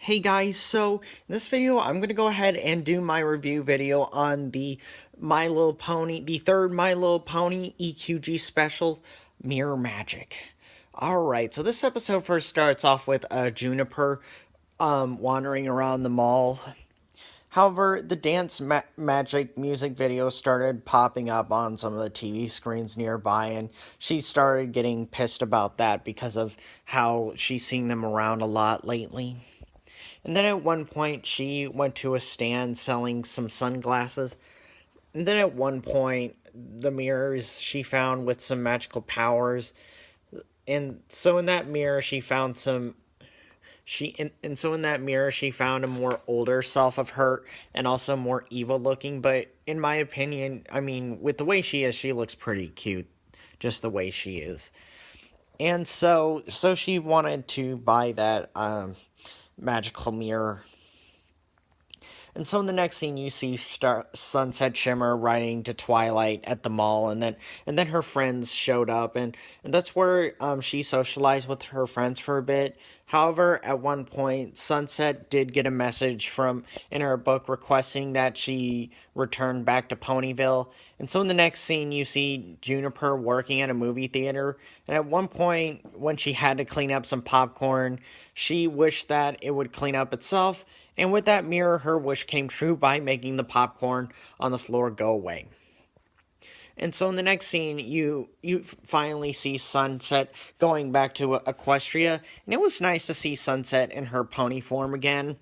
Hey guys, so in this video I'm going to go ahead and do my review video on the My Little Pony, the third My Little Pony EQG special, Mirror Magic. Alright, so this episode first starts off with Juniper wandering around the mall. However, the dance magic music video started popping up on some of the TV screens nearby, and she started getting pissed about that because of how she's seen them around a lot lately. And then at one point, she went to a stand selling some sunglasses. And then at one point, the mirrors she found with some magical powers. And so in that mirror, she found some. And so in that mirror, she found a more older self of her and also more evil looking. But in my opinion, I mean, with the way she is, she looks pretty cute, just the way she is. And so she wanted to buy that magical mirror. And so in the next scene, you see Sunset Shimmer riding to Twilight at the mall, and then her friends showed up, and that's where she socialized with her friends for a bit. However, at one point, Sunset did get a message from in her book requesting that she return back to Ponyville. And so in the next scene, you see Juniper working at a movie theater, and at one point, when she had to clean up some popcorn, she wished that it would clean up itself. And with that mirror, her wish came true by making the popcorn on the floor go away. And so in the next scene, you finally see Sunset going back to Equestria, and it was nice to see Sunset in her pony form again.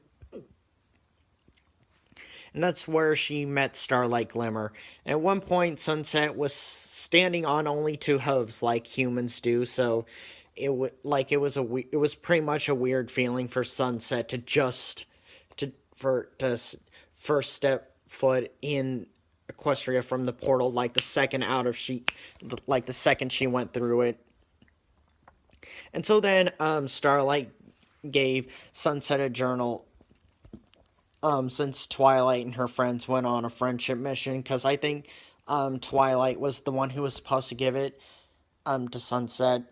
And that's where she met Starlight Glimmer. And at one point, Sunset was standing on only two hooves like humans do, so it was pretty much a weird feeling for Sunset to just to first step foot in Equestria from the portal, like the second she went through it. And so then Starlight gave Sunset a journal since Twilight and her friends went on a friendship mission, because I think Twilight was the one who was supposed to give it to Sunset.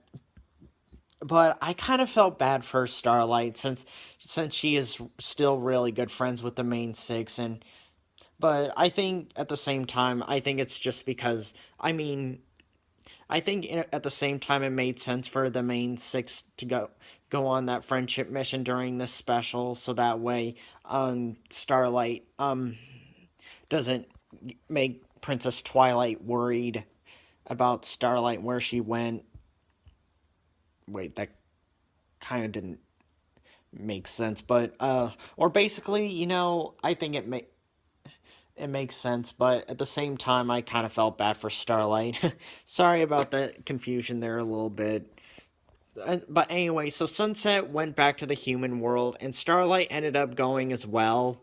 But I kind of felt bad for Starlight since she is still really good friends with the main six. And but I think at the same time, I think it's just because, I mean, I think at the same time it made sense for the main six to go on that friendship mission during this special, so that way Starlight doesn't make Princess Twilight worried about Starlight where she went. Wait, that kind of didn't make sense, but or basically, I think it makes sense, but at the same time, I kind of felt bad for Starlight. Sorry about the confusion there a little bit. But anyway, so Sunset went back to the human world, and Starlight ended up going as well.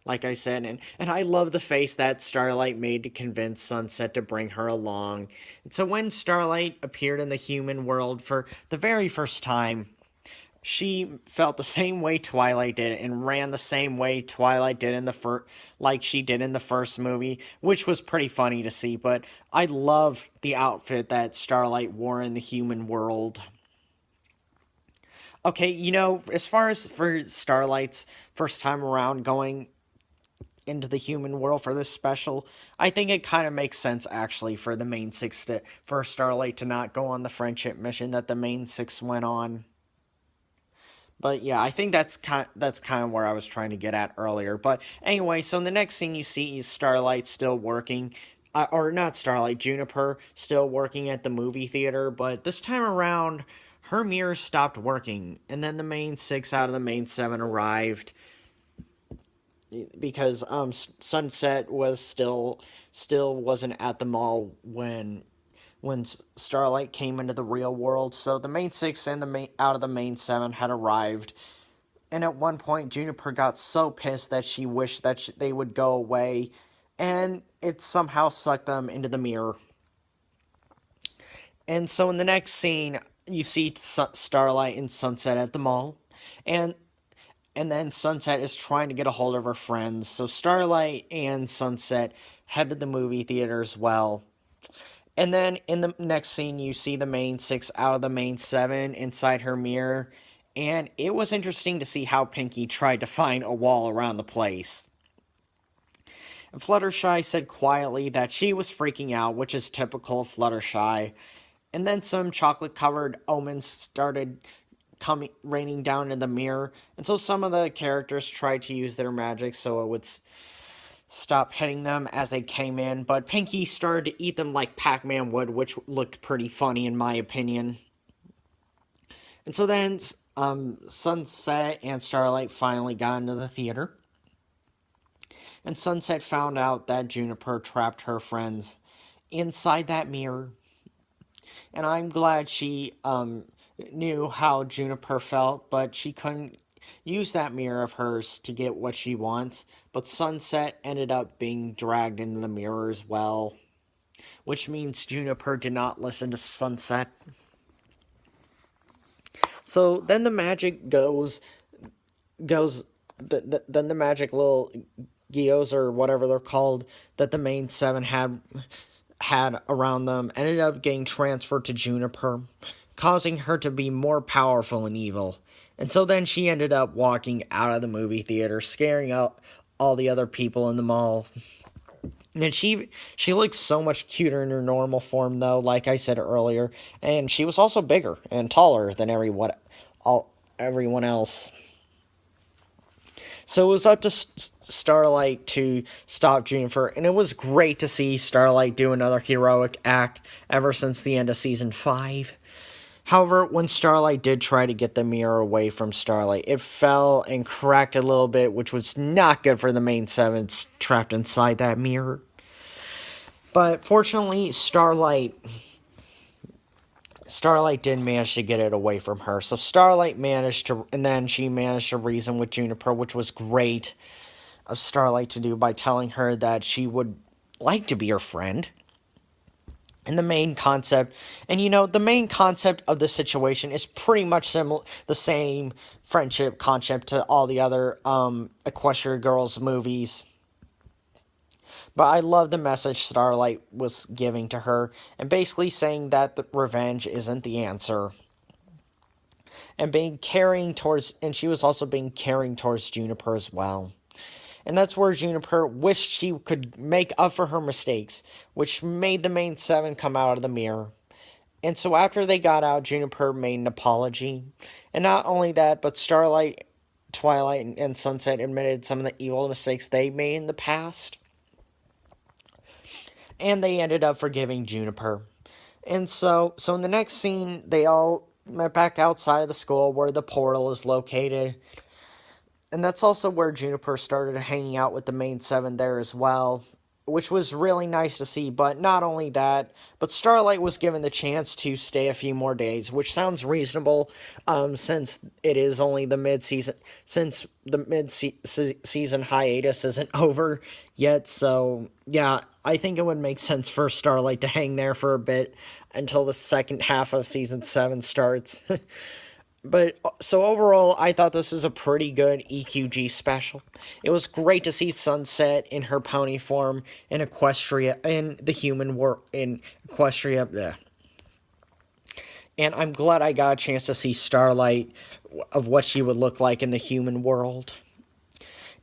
Like I said, and I love the face that Starlight made to convince Sunset to bring her along. And so when Starlight appeared in the human world for the very first time, she felt the same way Twilight did and ran the same way Twilight did in like she did in the first movie, which was pretty funny to see. But I love the outfit that Starlight wore in the human world. Okay, as far as for Starlight's first time around going into the human world for this special, I think it kind of makes sense actually for the main six for Starlight to not go on the friendship mission that the main six went on. But yeah, I think that's kind of where I was trying to get at earlier. But anyway, so in the next scene you see is Starlight still working, or not Starlight, Juniper still working at the movie theater. But this time around, her mirror stopped working, and then the main six out of the main seven arrived because Sunset was still wasn't at the mall when Starlight came into the real world. So the main six and the main out of the main seven had arrived. And at one point, Juniper got so pissed that she wished that they would go away, and it somehow sucked them into the mirror. And so in the next scene, you see Starlight and Sunset at the mall, and and then Sunset is trying to get a hold of her friends. So Starlight and Sunset head to the movie theater as well. And then in the next scene, you see the main six out of the main seven inside her mirror. And it was interesting to see how Pinkie tried to find a wall around the place. And Fluttershy said quietly that she was freaking out, which is typical of Fluttershy. And then some chocolate-covered omens started coming raining down in the mirror, and so some of the characters tried to use their magic so it would stop hitting them as they came in. But Pinkie started to eat them like Pac-Man would, which looked pretty funny in my opinion. And so then Sunset and Starlight finally got into the theater. And Sunset found out that Juniper trapped her friends inside that mirror. And I'm glad she knew how Juniper felt, but she couldn't use that mirror of hers to get what she wants. But Sunset ended up being dragged into the mirror as well, which means Juniper did not listen to Sunset. So then the magic then the magic little geos or whatever they're called that the main seven had around them ended up getting transferred to Juniper, causing her to be more powerful and evil. And so then she ended up walking out of the movie theater, scaring out all the other people in the mall. And she looks so much cuter in her normal form, though, like I said earlier. And she was also bigger and taller than everyone else. So it was up to Starlight to stop Juniper, and it was great to see Starlight do another heroic act ever since the end of Season 5. However, when Starlight did try to get the mirror away from Starlight, it fell and cracked a little bit, which was not good for the main seven trapped inside that mirror. But fortunately, Starlight did manage to get it away from her. So Starlight managed to, and then she managed to reason with Juniper, which was great of Starlight to do by telling her that she would like to be her friend. And the main concept, the main concept of this situation is pretty much the same friendship concept to all the other Equestria Girls movies. But I love the message Starlight was giving to her, and basically saying that the revenge isn't the answer. And she was also being caring towards Juniper as well. And that's where Juniper wished she could make up for her mistakes, which made the main seven come out of the mirror. And so after they got out, Juniper made an apology. And not only that, but Starlight, Twilight, and Sunset admitted some of the evil mistakes they made in the past. And they ended up forgiving Juniper. And so in the next scene, they all met back outside of the school where the portal is located. And that's also where Juniper started hanging out with the main seven there as well, which was really nice to see. But not only that, but Starlight was given the chance to stay a few more days, which sounds reasonable since it is only the mid-season, since the mid-season hiatus isn't over yet. So, yeah, I think it would make sense for Starlight to hang there for a bit until the second half of Season 7 starts. But, so overall, I thought this was a pretty good EQG special. It was great to see Sunset in her pony form in Equestria, in the human world, in Equestria. Bleh. And I'm glad I got a chance to see Starlight, of what she would look like in the human world.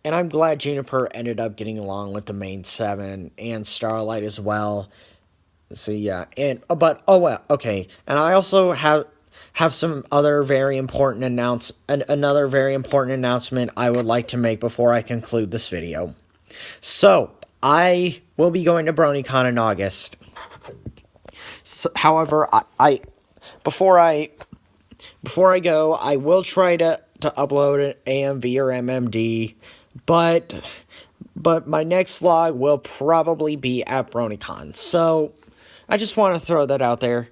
And I'm glad Juniper ended up getting along with the main seven, and Starlight as well. So, yeah, okay. And I also have some other very important another very important announcement I would like to make before I conclude this video. So, I will be going to BronyCon in August. So, however, before I go, I will try to upload an AMV or MMD, but my next vlog will probably be at BronyCon. So, I just want to throw that out there.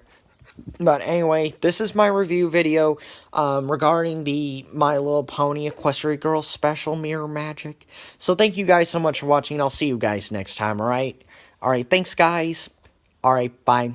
But anyway, this is my review video regarding the My Little Pony Equestria Girls Special Mirror Magic. So thank you guys so much for watching, and I'll see you guys next time, alright? Alright, thanks guys. Alright, bye.